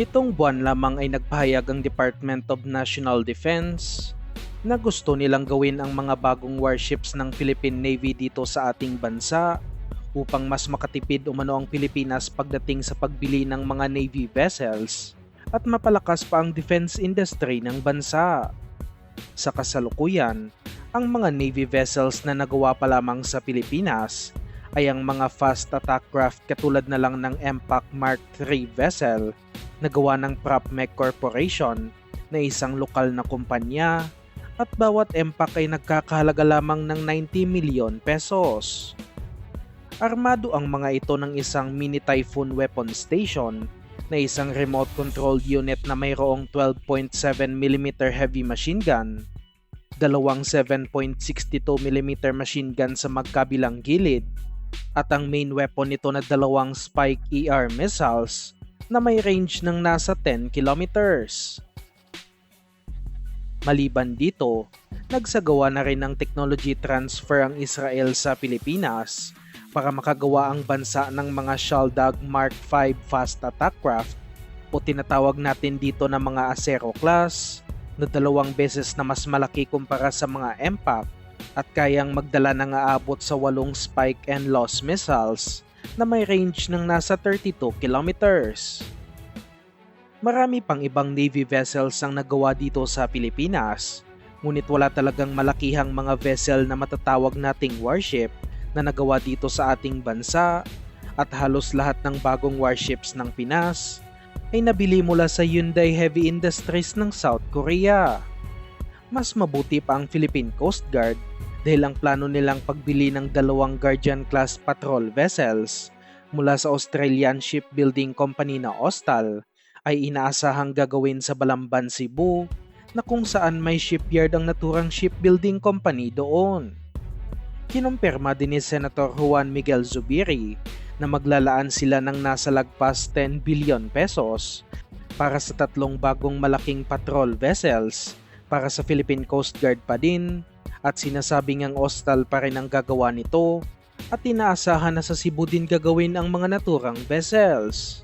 Nitong buwan lamang ay nagpahayag ang Department of National Defense na gusto nilang gawin ang mga bagong warships ng Philippine Navy dito sa ating bansa upang mas makatipid umano ang Pilipinas pagdating sa pagbili ng mga Navy vessels at mapalakas pa ang defense industry ng bansa. Sa kasalukuyan, ang mga Navy vessels na nagawa pa lamang sa Pilipinas ay ang mga fast attack craft katulad na lang ng MPAC Mark III vessel na gawa ng PropMech Corporation na isang lokal na kumpanya at bawat MPAC ay nagkakahalaga lamang ng 90 milyon pesos. Armado ang mga ito ng isang mini Typhoon weapon station na isang remote controlled unit na mayroong 12.7mm heavy machine gun, dalawang 7.62mm machine gun sa magkabilang gilid, at ang main weapon nito na dalawang Spike ER missiles na may range ng nasa 10 kilometers. Maliban dito, nagsagawa na rin ng technology transfer ang Israel sa Pilipinas para makagawa ang bansa ng mga Shaldag Mark V fast attack craft o tinatawag natin dito na mga Acero class na 2 beses na mas malaki kumpara sa mga MPAC at kayang magdala ng aabot sa 8 Spike and Loss missiles na may range ng nasa 32 kilometers. Marami pang ibang Navy vessels ang nagawa dito sa Pilipinas, ngunit wala talagang malakihang mga vessel na matatawag nating warship na nagawa dito sa ating bansa at halos lahat ng bagong warships ng Pinas ay nabili mula sa Hyundai Heavy Industries ng South Korea. Mas mabuti pa ang Philippine Coast Guard dahil ang plano nilang pagbili ng 2 Guardian-class patrol vessels mula sa Australian shipbuilding company na Austal ay inaasahang gagawin sa Balamban, Cebu na kung saan may shipyard ang naturang shipbuilding company doon. Kinumpirma din ni Senator Juan Miguel Zubiri na maglalaan sila ng nasa lagpas 10 billion pesos para sa 3 bagong malaking patrol vessels para sa Philippine Coast Guard pa din at sinasabing ang Austal pa rin ang gagawa nito at inaasahan na sa Cebu din gagawin ang mga naturang vessels.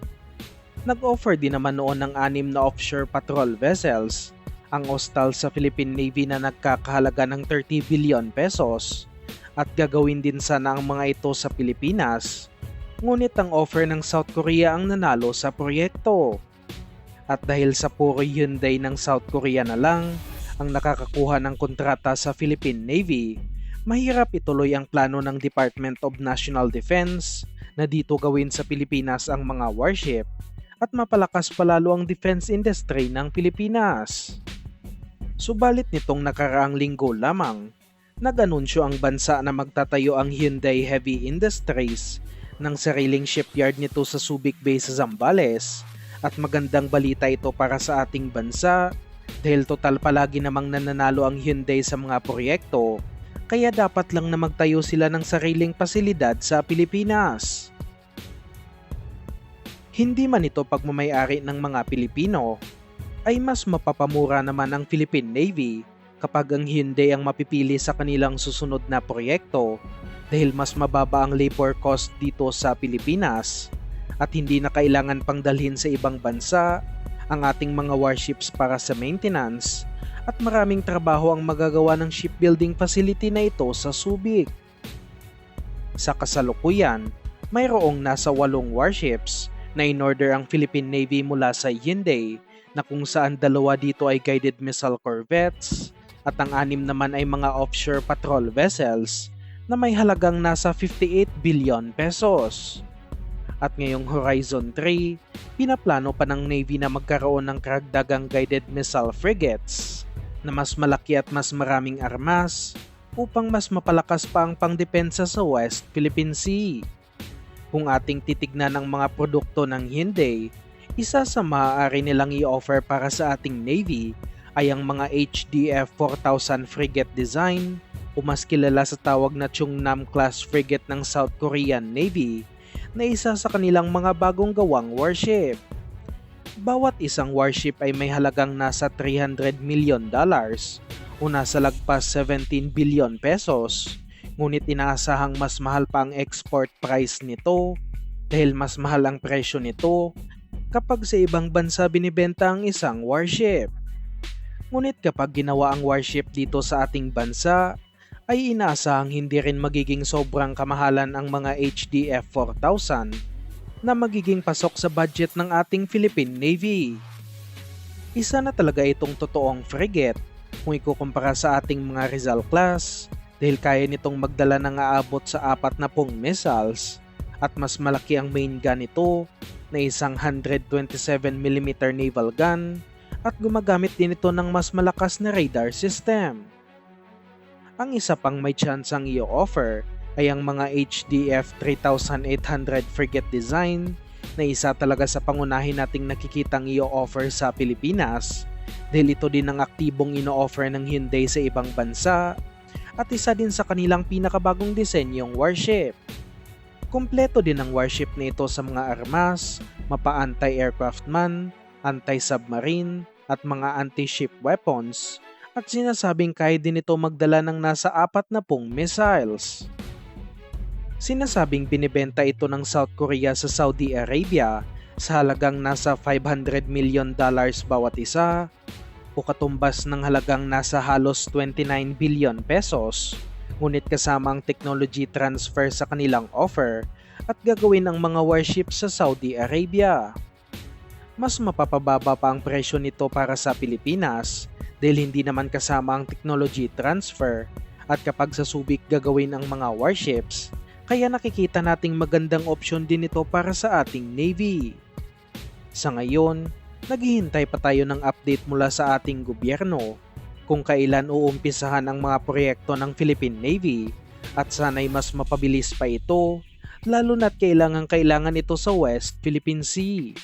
Nag-offer din naman noon ng 6 na offshore patrol vessels ang Austal sa Philippine Navy na nagkakahalaga ng 30 billion pesos at gagawin din sana ang mga ito sa Pilipinas, ngunit ang offer ng South Korea ang nanalo sa proyekto. At dahil sa puro Hyundai ng South Korea na lang ang nakakakuha ng kontrata sa Philippine Navy, mahirap ituloy ang plano ng Department of National Defense na dito gawin sa Pilipinas ang mga warship at mapalakas palalo ang defense industry ng Pilipinas. Subalit nitong nakaraang linggo lamang, nag-anunsyo ang bansa na magtatayo ang Hyundai Heavy Industries ng sariling shipyard nito sa Subic Bay sa Zambales at magandang balita ito para sa ating bansa dahil total palagi namang nananalo ang Hyundai sa mga proyekto kaya dapat lang na magtayo sila ng sariling pasilidad sa Pilipinas. Hindi man ito pagmamayari ng mga Pilipino, ay mas mapapamura naman ang Philippine Navy kapag ang Hyundai ang mapipili sa kanilang susunod na proyekto dahil mas mababa ang labor cost dito sa Pilipinas at hindi na kailangan pang dalhin sa ibang bansa ang ating mga warships para sa maintenance at maraming trabaho ang magagawa ng shipbuilding facility na ito sa Subic. Sa kasalukuyan, mayroong nasa 8 warships na in-order ang Philippine Navy mula sa Hyundai na kung saan 2 dito ay guided missile corvettes at ang 6 naman ay mga offshore patrol vessels na may halagang nasa 58 billion pesos. At ngayong Horizon 3, pinaplano pa ng Navy na magkaroon ng karagdagang guided missile frigates na mas malaki at mas maraming armas upang mas mapalakas pa ang pangdepensa sa West Philippine Sea. Kung ating titignan ang mga produkto ng Hyundai, isa sa maaari nilang i-offer para sa ating Navy ay ang mga HDF 4000 frigate design o mas kilala sa tawag na Chungnam class frigate ng South Korean Navy na isa sa kanilang mga bagong gawang warship. Bawat isang warship ay may halagang nasa $300 million o nasa lagpas 17 billion pesos. Ngunit inaasahang mas mahal pa ang export price nito dahil mas mahal ang presyo nito kapag sa ibang bansa binibenta ang isang warship. Ngunit kapag ginawa ang warship dito sa ating bansa, ay inaasahang hindi rin magiging sobrang kamahalan ang mga HDF-4000 na magiging pasok sa budget ng ating Philippine Navy. Isa na talaga itong totoong frigate kung ikukumpara sa ating mga Rizal class dahil kaya nitong magdala ng aabot sa 40 missiles at mas malaki ang main gun nito na isang 127mm naval gun at gumagamit din ito ng mas malakas na radar system. Ang isa pang may tsansang i-offer ay ang mga HDF 3800 frigate design na isa talaga sa pangunahin nating nakikitang i-offer sa Pilipinas dahil ito din ang aktibong ino-offer ng Hyundai sa ibang bansa at isa din sa kanilang pinakabagong disenyong warship. Kompleto din ang warship na ito sa mga armas, mapa-anti-aircraft man, anti-submarine at mga anti-ship weapons at sinasabing kaya din ito magdala ng nasa 40 missiles. Sinasabing binibenta ito ng South Korea sa Saudi Arabia sa halagang nasa $500 million bawat isa o katumbas ng halagang nasa halos 29 billion pesos. Ngunit kasama ang technology transfer sa kanilang offer at gagawin ang mga warships sa Saudi Arabia. Mas mapapababa pa ang presyo nito para sa Pilipinas dahil hindi naman kasama ang technology transfer at kapag sa Subic gagawin ang mga warships, kaya nakikita nating magandang opsyon din ito para sa ating Navy. Sa ngayon, naghihintay pa tayo ng update mula sa ating gobyerno kung kailan uumpisahan ang mga proyekto ng Philippine Navy at sana'y mas mapabilis pa ito lalo na't kailangan ito sa West Philippine Sea.